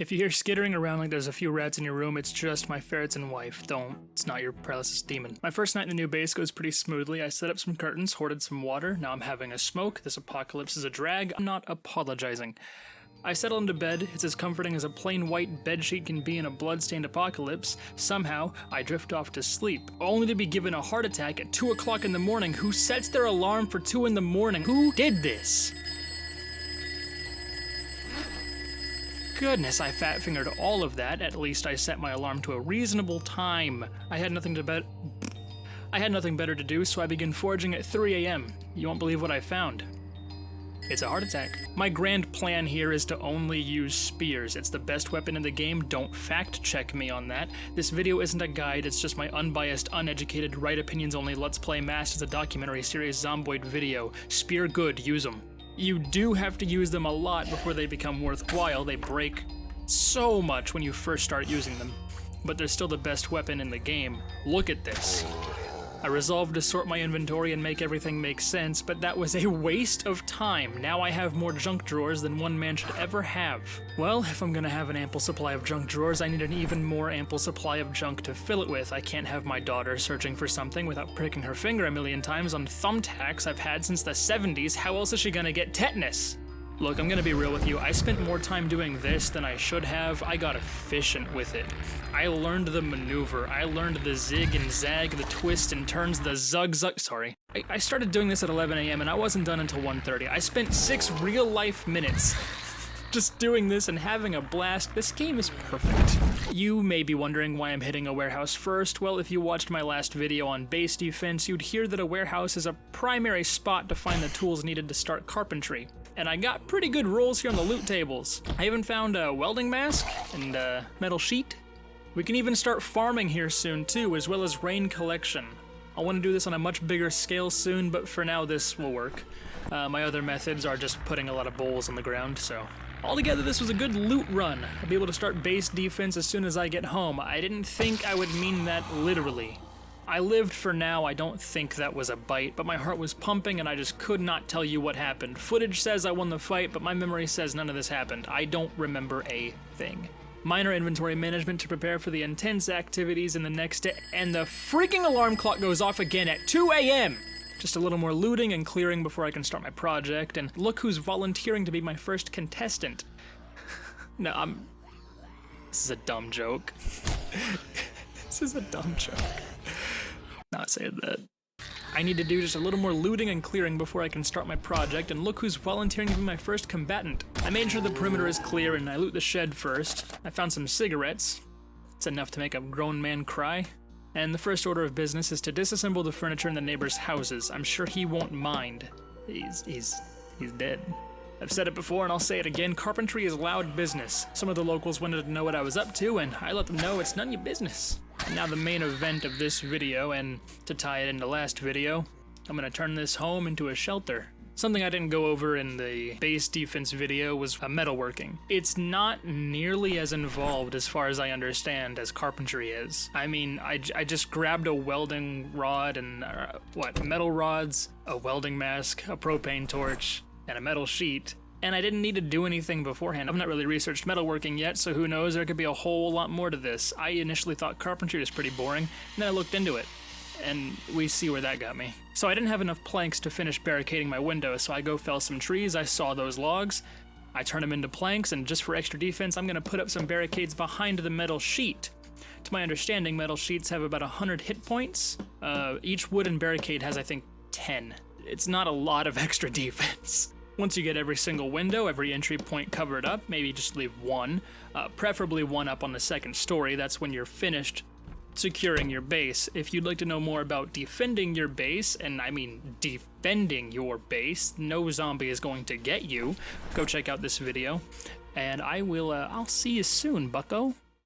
If you hear skittering around like there's a few rats in your room, it's just my ferrets and wife. Don't. It's not your paralysis demon. My first night in the new base goes pretty smoothly. I set up some curtains, hoarded some water. Now I'm having a smoke. This apocalypse is a drag. I'm not apologizing. I settle into bed. It's as comforting as a plain white bedsheet can be in a blood-stained apocalypse. Somehow, I drift off to sleep, only to be given a heart attack at 2 o'clock in the morning. Who sets their alarm for 2 in the morning? Who did this? Goodness, I fat-fingered all of that. At least I set my alarm to a reasonable time. I had nothing better to do, so I began foraging at 3 a.m. You won't believe what I found. It's a heart attack. My grand plan here is to only use spears. It's the best weapon in the game. Don't fact-check me on that. This video isn't a guide, it's just my unbiased, uneducated, right opinions only Let's Play masked as a documentary series Zomboid video. Spear good, use them. You do have to use them a lot before they become worthwhile. They break so much when you first start using them, but they're still the best weapon in the game. Look at this. I resolved to sort my inventory and make everything make sense, but that was a waste of time. Now I have more junk drawers than one man should ever have. Well, if I'm gonna have an ample supply of junk drawers, I need an even more ample supply of junk to fill it with. I can't have my daughter searching for something without pricking her finger a million times on thumbtacks I've had since the 70s. How else is she gonna get tetanus? Look, I'm gonna be real with you. I spent more time doing this than I should have. I got efficient with it. I learned the maneuver. I learned the zig and zag, the twist and turns, the zug. Sorry. I started doing this at 11 a.m. and I wasn't done until 1:30. I spent 6 real-life minutes just doing this and having a blast. This game is perfect. You may be wondering why I'm hitting a warehouse first. Well, if you watched my last video on base defense, you'd hear that a warehouse is a primary spot to find the tools needed to start carpentry. And I got pretty good rolls here on the loot tables. I even found a welding mask and a metal sheet. We can even start farming here soon too, as well as rain collection. I want to do this on a much bigger scale soon, but for now this will work. My other methods are just putting a lot of bowls on the ground, so. Altogether, this was a good loot run. I'll be able to start base defense as soon as I get home. I didn't think I would mean that literally. I lived for now. I don't think that was a bite, but my heart was pumping and I just could not tell you what happened. Footage says I won the fight, but my memory says none of this happened. I don't remember a thing. Minor inventory management to prepare for the intense activities in the next day, and the freaking alarm clock goes off again at 2 a.m. Just a little more looting and clearing before I can start my project, and look who's volunteering to be my first contestant. No, this is a dumb joke. This is a dumb joke. Not saying that. I need to do just a little more looting and clearing before I can start my project, and look who's volunteering to be my first combatant. I made sure the perimeter is clear and I loot the shed first. I found some cigarettes. It's enough to make a grown man cry. And the first order of business is to disassemble the furniture in the neighbors' houses. I'm sure he won't mind. He's dead. I've said it before and I'll say it again, carpentry is loud business. Some of the locals wanted to know what I was up to, and I let them know it's none of your business. And now the main event of this video, and to tie it into last video, I'm gonna turn this home into a shelter. Something I didn't go over in the base defense video was metalworking. It's not nearly as involved as far as I understand as carpentry is. I mean, I just grabbed a welding rod and, metal rods, a welding mask, a propane torch, and a metal sheet, and I didn't need to do anything beforehand. I've not really researched metalworking yet, so who knows, there could be a whole lot more to this. I initially thought carpentry was pretty boring, and then I looked into it, and we see where that got me. So I didn't have enough planks to finish barricading my window, so I go fell some trees, I saw those logs, I turn them into planks, and just for extra defense, I'm gonna put up some barricades behind the metal sheet. To my understanding, metal sheets have about 100 hit points. Each wooden barricade has, I think, 10. It's not a lot of extra defense. Once you get every single window, every entry point covered up, maybe just leave one, preferably one up on the second story. That's when you're finished securing your base. If you'd like to know more about defending your base, and I mean defending your base, no zombie is going to get you, go check out this video, and I'll see you soon, bucko.